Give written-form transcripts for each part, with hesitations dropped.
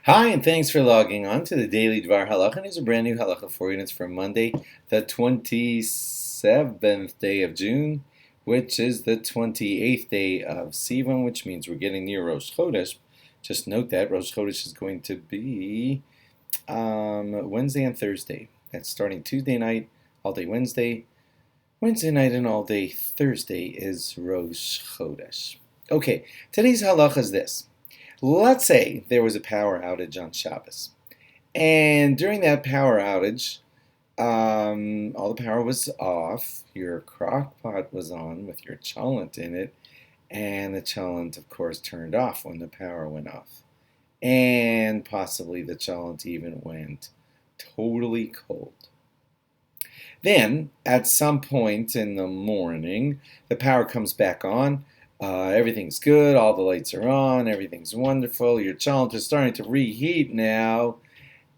Hi, and thanks for logging on to the Daily DVAR HALACHA. Here's a brand new HALACHA for you, and it's for Monday, the 27th day of June, which is the 28th day of SIVAN, which means we're getting near Rosh Chodesh. Just note that Rosh Chodesh is going to be Wednesday and Thursday. That's starting Tuesday night, all day Wednesday. Wednesday night and all day Thursday is Rosh Chodesh. Okay, today's halacha is this. Let's say there was a power outage on Shabbos. And during that power outage, all the power was off. Your crock pot was on with your cholent in it. And the cholent, of course, turned off when the power went off. And possibly the cholent even went totally cold. Then, at some point in the morning, the power comes back on. Everything's good, all the lights are on, everything's wonderful, your cholent is starting to reheat now,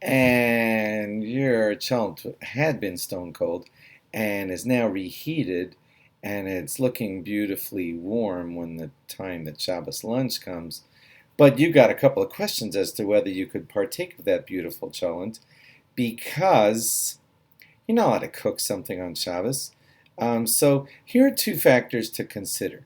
and your cholent had been stone cold and is now reheated, and it's looking beautifully warm when the time that Shabbos lunch comes. But you got a couple of questions as to whether you could partake of that beautiful cholent, because you're not allowed to cook something on Shabbos. So here are two factors to consider.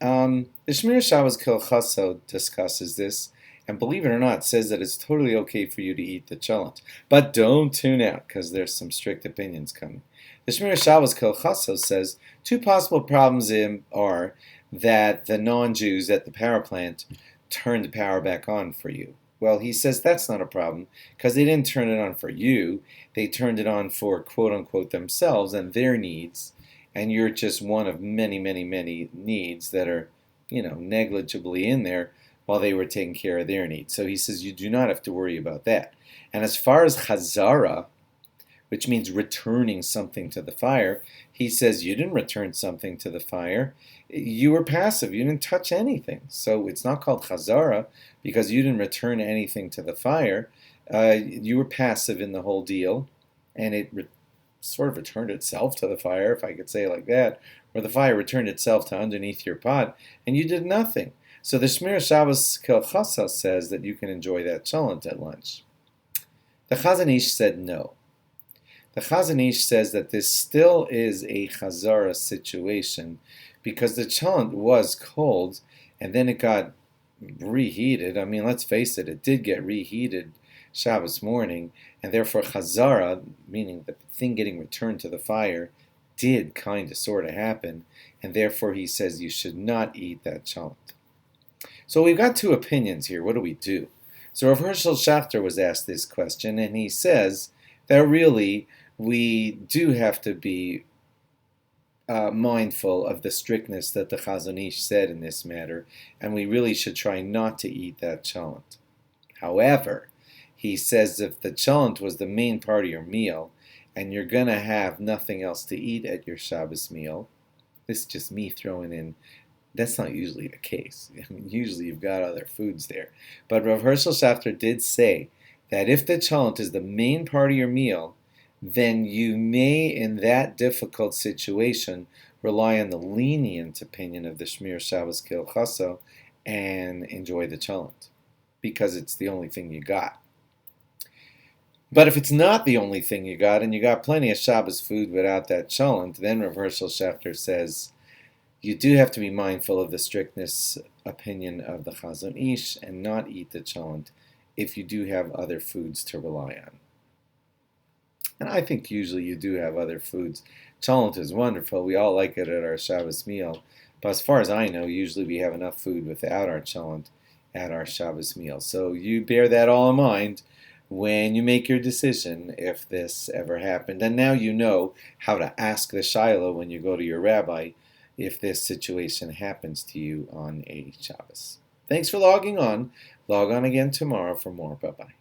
The Shmir Shabbos Kilchaso discusses this, and believe it or not, says that it's totally okay for you to eat the cholent. But don't tune out, because there's some strict opinions coming. The Shmir Shabbos Kilchaso says two possible problems are that the non-Jews at the power plant turned the power back on for you. Well, he says that's not a problem, because they didn't turn it on for you. They turned it on for quote-unquote themselves and their needs. And you're just one of many, many, many needs that are, negligibly in there while they were taking care of their needs. So he says you do not have to worry about that. And as far as chazara, which means returning something to the fire, he says you didn't return something to the fire. You were passive. You didn't touch anything. So it's not called chazara because you didn't return anything to the fire. You were passive in the whole deal, and it sort of returned itself to the fire, if I could say it like that, or the fire returned itself to underneath your pot, and you did nothing. So the Shmir Shabbos Kilchasa says that you can enjoy that cholent at lunch. The Chazon Ish said no. The Chazon Ish says that this still is a chazara situation because the cholent was cold, and then it got reheated. I mean, let's face it, it did get reheated Shabbos morning, and therefore chazara, meaning the thing getting returned to the fire, did kind of sort of happen, and therefore he says you should not eat that cholent. So we've got two opinions here. What do we do? So Rav Hershel Schachter was asked this question, and he says that really we do have to be mindful of the strictness that the Chazon Ish said in this matter, and we really should try not to eat that cholent. However, he says if the cholent was the main part of your meal, and you're going to have nothing else to eat at your Shabbos meal, this is just me throwing in, that's not usually the case. I mean, usually you've got other foods there. But Rav Hershel Schachter did say that if the cholent is the main part of your meal, then you may, in that difficult situation, rely on the lenient opinion of the Shmir Shabbos Kilchaso and enjoy the cholent, because it's the only thing you got. But if it's not the only thing you got, and you got plenty of Shabbos food without that cholent, then Rav Hershel Schachter says you do have to be mindful of the strictness opinion of the Chazon Ish and not eat the cholent if you do have other foods to rely on. And I think usually you do have other foods. Cholent is wonderful. We all like it at our Shabbos meal. But as far as I know, usually we have enough food without our cholent at our Shabbos meal. So you bear that all in mind when you make your decision if this ever happened. And now you know how to ask the Shiloh when you go to your rabbi if this situation happens to you on a Shabbos. Thanks for logging on. Log on again tomorrow for more. Bye-bye.